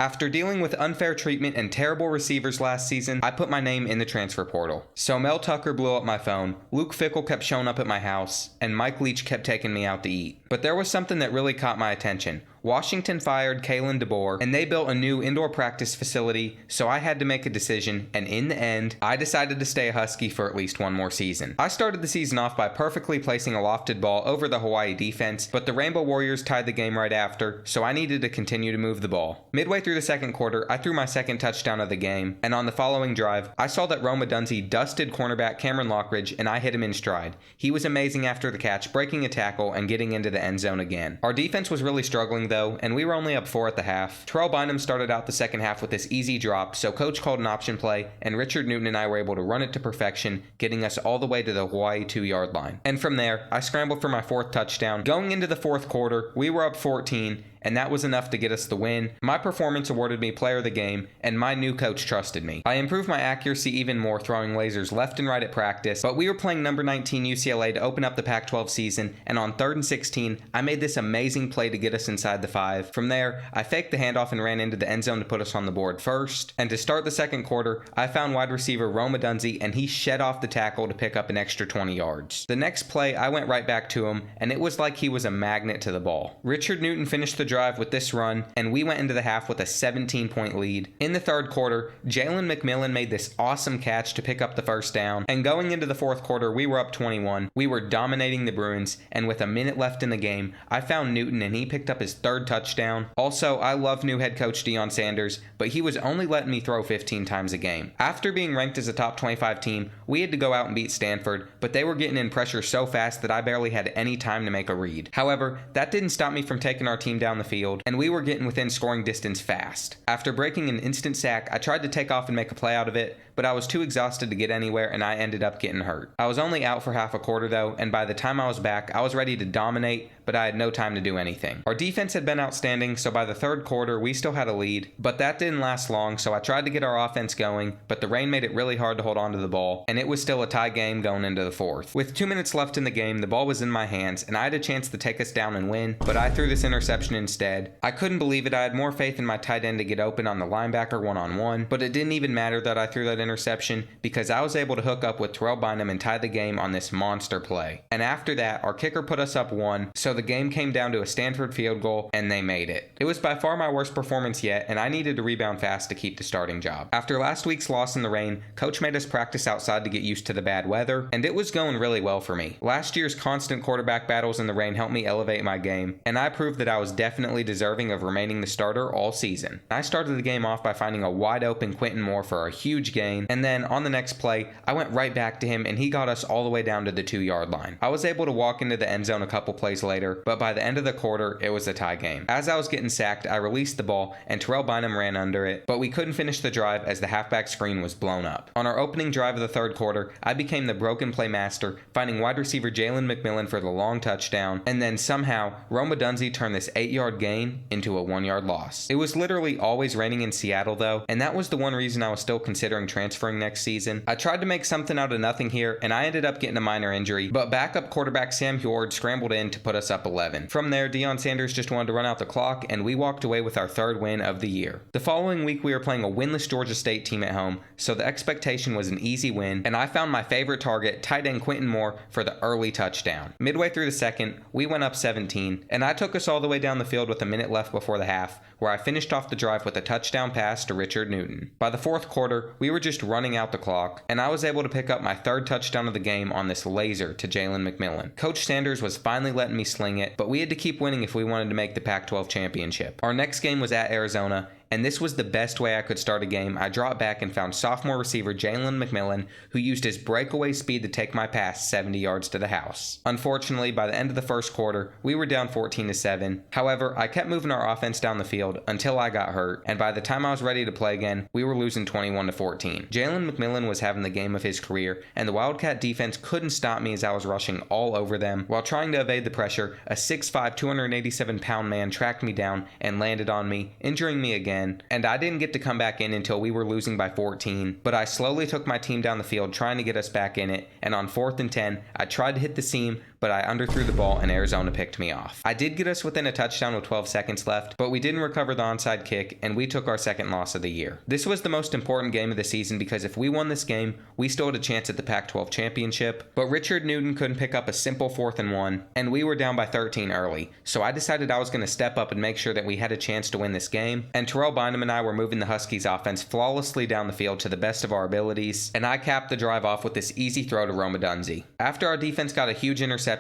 After dealing with unfair treatment and terrible receivers last season, I put my name in the transfer portal. So Mel Tucker blew up my phone, Luke Fickell kept showing up at my house, and Mike Leach kept taking me out to eat. But there was something that really caught my attention. Washington fired Kalen DeBoer, and they built a new indoor practice facility, so I had to make a decision, and in the end, I decided to stay a Husky for at least one more season. I started the season off by perfectly placing a lofted ball over the Hawaii defense, but the Rainbow Warriors tied the game right after, so I needed to continue to move the ball. Midway through the second quarter, I threw my second touchdown of the game, and on the following drive, I saw that Rome Odunze dusted cornerback Cameron Lockridge, and I hit him in stride. He was amazing after the catch, breaking a tackle and getting into the end zone again. Our defense was really struggling though, and we were only up 4 at the half. Terrell Bynum started out the second half with this easy drop, so coach called an option play, and Richard Newton and I were able to run it to perfection, getting us all the way to the Hawaii 2-yard line. And from there, I scrambled for my 4th touchdown. Going into the 4th quarter, we were up 14, and that was enough to get us the win. My performance awarded me player of the game, and my new coach trusted me. I improved my accuracy even more, throwing lasers left and right at practice, but we were playing number 19 UCLA to open up the Pac-12 season, and on 3rd and 16, I made this amazing play to get us inside the 5. From there, I faked the handoff and ran into the end zone to put us on the board first, and to start the second quarter, I found wide receiver Rome Odunze, and he shed off the tackle to pick up an extra 20 yards. The next play, I went right back to him, and it was like he was a magnet to the ball. Richard Newton finished the drive with this run, and we went into the half with a 17-point lead. In the third quarter, Jalen McMillan made this awesome catch to pick up the first down, and going into the fourth quarter, we were up 21. We were dominating the Bruins, and with a minute left in the game, I found Newton and he picked up his 3rd touchdown. Also, I love new head coach Deion Sanders, but he was only letting me throw 15 times a game. After being ranked as a top 25 team, we had to go out and beat Stanford, but they were getting in pressure so fast that I barely had any time to make a read. However, that didn't stop me from taking our team down the field, and we were getting within scoring distance fast. After breaking an instant sack, I tried to take off and make a play out of it, but I was too exhausted to get anywhere and I ended up getting hurt. I was only out for half a quarter though, and by the time I was back, I was ready to dominate, but I had no time to do anything. Our defense had been outstanding, so by the third quarter, we still had a lead, but that didn't last long, so I tried to get our offense going, but the rain made it really hard to hold on to the ball, and it was still a tie game going into the fourth. With 2 minutes left in the game, the ball was in my hands, and I had a chance to take us down and win, but I threw this interception instead. I couldn't believe it. I had more faith in my tight end to get open on the linebacker one-on-one, but it didn't even matter that I threw that interception because I was able to hook up with Terrell Bynum and tie the game on this monster play. And after that, our kicker put us up 1, so the game came down to a Stanford field goal, and they made it. It was by far my worst performance yet, and I needed to rebound fast to keep the starting job. After last week's loss in the rain, coach made us practice outside to get used to the bad weather, and it was going really well for me. Last year's constant quarterback battles in the rain helped me elevate my game, and I proved that I was definitely deserving of remaining the starter all season. I started the game off by finding a wide open Quentin Moore for a huge gain, and then on the next play, I went right back to him and he got us all the way down to the 2-yard line. I was able to walk into the end zone a couple plays later, but by the end of the quarter, it was a tie game. As I was getting sacked, I released the ball and Terrell Bynum ran under it, but we couldn't finish the drive as the halfback screen was blown up. On our opening drive of the third quarter, I became the broken play master, finding wide receiver Jalen McMillan for the long touchdown, and then somehow, Rome Odunze turned this 8-yard gain into a 1-yard loss. It was literally always raining in Seattle though, and that was the one reason I was still considering transferring next season. I tried to make something out of nothing here, and I ended up getting a minor injury, but backup quarterback Sam Hjord scrambled in to put us up 11. From there, Deion Sanders just wanted to run out the clock, and we walked away with our 3rd win of the year. The following week, we were playing a winless Georgia State team at home, so the expectation was an easy win, and I found my favorite target, tight end Quentin Moore, for the early touchdown. Midway through the second, we went up 17, and I took us all the way down the field with a minute left before the half, where I finished off the drive with a touchdown pass to Richard Newton. By the fourth quarter, we were just running out the clock, and I was able to pick up my 3rd touchdown of the game on this laser to Jalen McMillan. Coach Sanders was finally letting me sling it, but we had to keep winning if we wanted to make the Pac-12 championship. Our next game was at Arizona, and this was the best way I could start a game. I dropped back and found sophomore receiver Jalen McMillan, who used his breakaway speed to take my pass 70 yards to the house. Unfortunately, by the end of the first quarter, we were down 14-7. However, I kept moving our offense down the field until I got hurt, and by the time I was ready to play again, we were losing 21-14. Jalen McMillan was having the game of his career, and the Wildcat defense couldn't stop me as I was rushing all over them. While trying to evade the pressure, a 6'5", 287-pound man tracked me down and landed on me, injuring me again, again, and I didn't get to come back in until we were losing by 14, but I slowly took my team down the field trying to get us back in it, and on 4th and 10, I tried to hit the seam, but I underthrew the ball and Arizona picked me off. I did get us within a touchdown with 12 seconds left, but we didn't recover the onside kick, and we took our second loss of the year. This was the most important game of the season because if we won this game, we still had a chance at the Pac-12 championship, but Richard Newton couldn't pick up a simple 4th and 1, and we were down by 13 early, so I decided I was going to step up and make sure that we had a chance to win this game, and Terrell Bynum and I were moving the Huskies offense flawlessly down the field to the best of our abilities, and I capped the drive off with this easy throw to Rome Odunze. After our defense got a huge interception,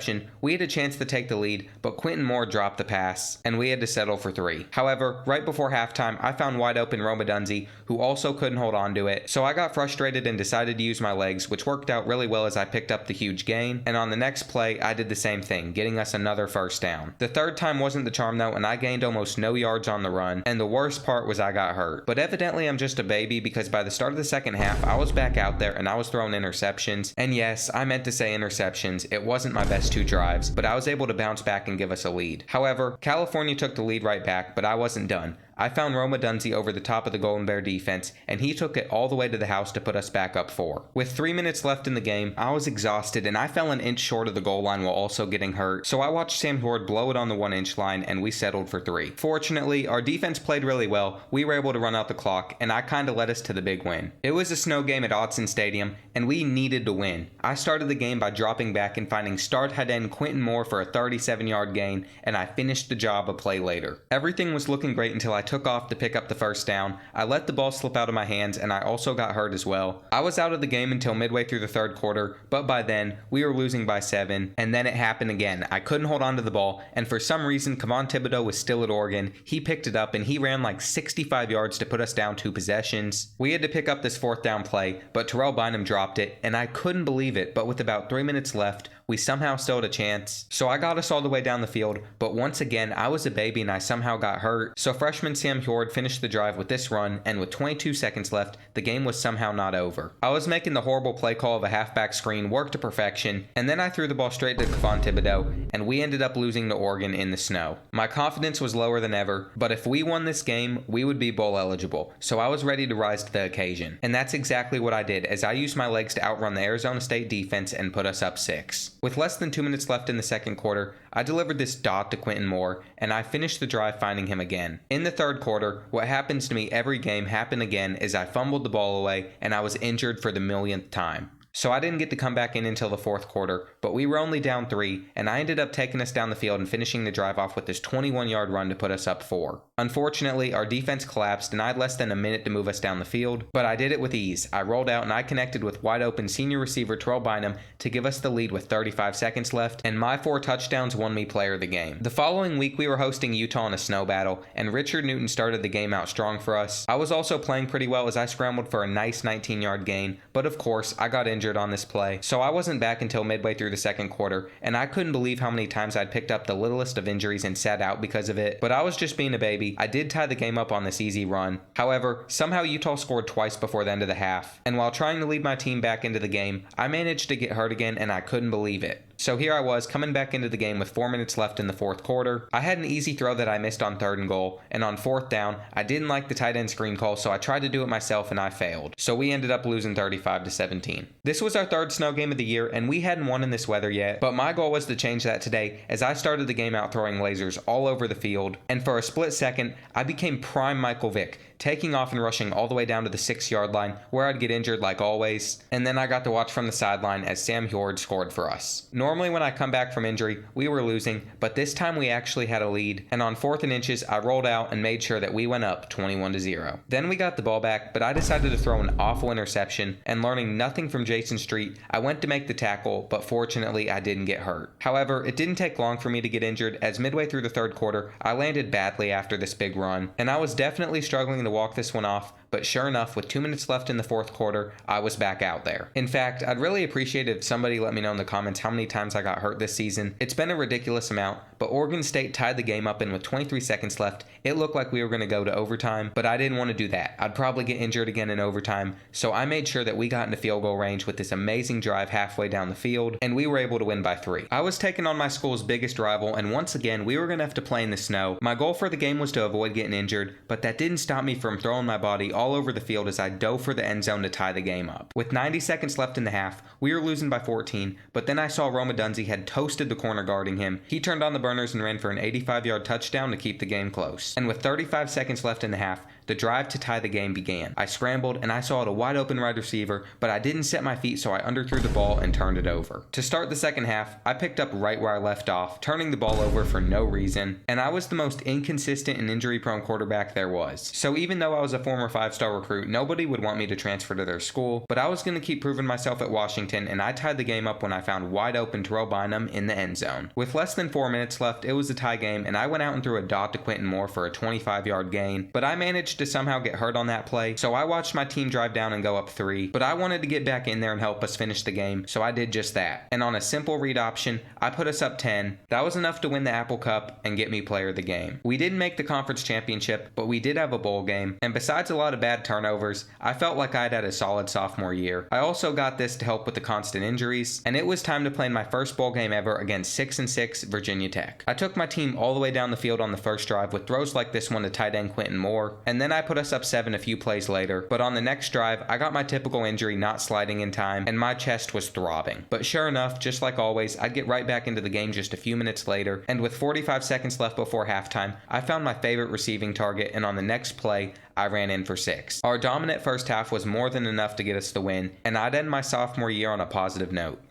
we had a chance to take the lead, but Quentin Moore dropped the pass, and we had to settle for 3. However, right before halftime, I found wide open Rome Odunze, who also couldn't hold on to it, so I got frustrated and decided to use my legs, which worked out really well as I picked up the huge gain, and on the next play, I did the same thing, getting us another first down. The third time wasn't the charm though, and I gained almost no yards on the run, and the worst part was I got hurt. But evidently I'm just a baby because by the start of the second half, I was back out there and I was throwing interceptions, and yes, I meant to say interceptions, it wasn't my best 2 drives, but I was able to bounce back and give us a lead. However, California took the lead right back, but I wasn't done. I found Rome Odunze over the top of the Golden Bear defense, and he took it all the way to the house to put us back up 4. With 3 minutes left in the game, I was exhausted and I fell an inch short of the goal line while also getting hurt, so I watched Sam Horde blow it on the 1-inch line and we settled for 3. Fortunately, our defense played really well, we were able to run out the clock, and I kinda led us to the big win. It was a snow game at Autzen Stadium, and we needed to win. I started the game by dropping back and finding star tight end Quentin Moore for a 37-yard gain, and I finished the job a play later. Everything was looking great until I took off to pick up the first down. I let the ball slip out of my hands, and I also got hurt as well. I was out of the game until midway through the third quarter, but by then, we were losing by 7, and then it happened again. I couldn't hold on to the ball, and for some reason, Kevon Thibodeau was still at Oregon. He picked it up, and he ran like 65 yards to put us down 2 possessions. We had to pick up this 4th down play, but Terrell Bynum dropped it, and I couldn't believe it, but with about 3 minutes left, we somehow still had a chance. So I got us all the way down the field, but once again, I was a baby and I somehow got hurt. So freshman Sam Horde finished the drive with this run, and with 22 seconds left, the game was somehow not over. I was making the horrible play call of a halfback screen work to perfection, and then I threw the ball straight to Kevon Thibodeau, and we ended up losing to Oregon in the snow. My confidence was lower than ever, but if we won this game, we would be bowl eligible, so I was ready to rise to the occasion. And that's exactly what I did, as I used my legs to outrun the Arizona State defense and put us up 6. With less than 2 minutes left in the second quarter, I delivered this dot to Quentin Moore, and I finished the drive finding him again. In the third quarter, what happens to me every game happened again as I fumbled the ball away and I was injured for the millionth time. So I didn't get to come back in until the fourth quarter, but we were only down 3, and I ended up taking us down the field and finishing the drive off with this 21-yard run to put us up 4. Unfortunately, our defense collapsed and I had less than a minute to move us down the field, but I did it with ease. I rolled out and I connected with wide open senior receiver Terrell Bynum to give us the lead with 35 seconds left, and my 4 touchdowns won me player of the game. The following week we were hosting Utah in a snow battle, and Richard Newton started the game out strong for us. I was also playing pretty well as I scrambled for a nice 19-yard gain, but of course I got injured on this play, so I wasn't back until midway through the second quarter, and I couldn't believe how many times I'd picked up the littlest of injuries and sat out because of it, but I was just being a baby. I did tie the game up on this easy run. However, somehow Utah scored twice before the end of the half, and while trying to lead my team back into the game, I managed to get hurt again and I couldn't believe it. So here I was coming back into the game with 4 minutes left in the fourth quarter. I had an easy throw that I missed on 3rd and goal, and on 4th down, I didn't like the tight end screen call, so I tried to do it myself and I failed. So we ended up losing 35-17. This was our 3rd snow game of the year, and we hadn't won in this weather yet, but my goal was to change that today as I started the game out throwing lasers all over the field, and for a split second, I became prime Michael Vick, taking off and rushing all the way down to the 6-yard line where I'd get injured like always, and then I got to watch from the sideline as Sam Horde scored for us. Normally when I come back from injury, we were losing, but this time we actually had a lead, and on 4th and inches, I rolled out and made sure that we went up 21-0. Then we got the ball back, but I decided to throw an awful interception, and learning nothing from Jason Street, I went to make the tackle, but fortunately I didn't get hurt. However, it didn't take long for me to get injured, as midway through the 3rd quarter, I landed badly after this big run, and I was definitely struggling to walk this one off, but sure enough, with 2 minutes left in the fourth quarter, I was back out there. In fact, I'd really appreciate it if somebody let me know in the comments how many times I got hurt this season. It's been a ridiculous amount, but Oregon State tied the game up, and with 23 seconds left, it looked like we were going to go to overtime, but I didn't want to do that. I'd probably get injured again in overtime, so I made sure that we got into field goal range with this amazing drive halfway down the field, and we were able to win by 3. I was taking on my school's biggest rival, and once again, we were going to have to play in the snow. My goal for the game was to avoid getting injured, but that didn't stop me from throwing my body all over the field as I dove for the end zone to tie the game up. With 90 seconds left in the half, we were losing by 14, but then I saw Roma Dunze had toasted the corner guarding him. He turned on the burners and ran for an 85-yard touchdown to keep the game close. And with 35 seconds left in the half, the drive to tie the game began. I scrambled and I saw a wide open wide receiver, but I didn't set my feet, so I underthrew the ball and turned it over. To start the second half, I picked up right where I left off, turning the ball over for no reason, and I was the most inconsistent and injury-prone quarterback there was. So even though I was a former 5-star recruit, nobody would want me to transfer to their school, but I was going to keep proving myself at Washington, and I tied the game up when I found wide open Terrell Bynum in the end zone. With less than 4 minutes left, it was a tie game, and I went out and threw a dot to Quentin Moore for a 25-yard gain, but I managed to somehow get hurt on that play, so I watched my team drive down and go up 3, but I wanted to get back in there and help us finish the game, so I did just that. And on a simple read option, I put us up 10. That was enough to win the Apple Cup and get me player of the game. We didn't make the conference championship, but we did have a bowl game, and besides a lot of bad turnovers, I felt like I'd had a solid sophomore year. I also got this to help with the constant injuries, and it was time to play in my first bowl game ever against 6-6 Virginia Tech. I took my team all the way down the field on the first drive with throws like this one to tight end Quentin Moore, and then I put us up 7 a few plays later, but on the next drive, I got my typical injury not sliding in time, and my chest was throbbing. But sure enough, just like always, I'd get right back into the game just a few minutes later, and with 45 seconds left before halftime, I found my favorite receiving target, and on the next play, I ran in for 6. Our dominant first half was more than enough to get us the win, and I'd end my sophomore year on a positive note.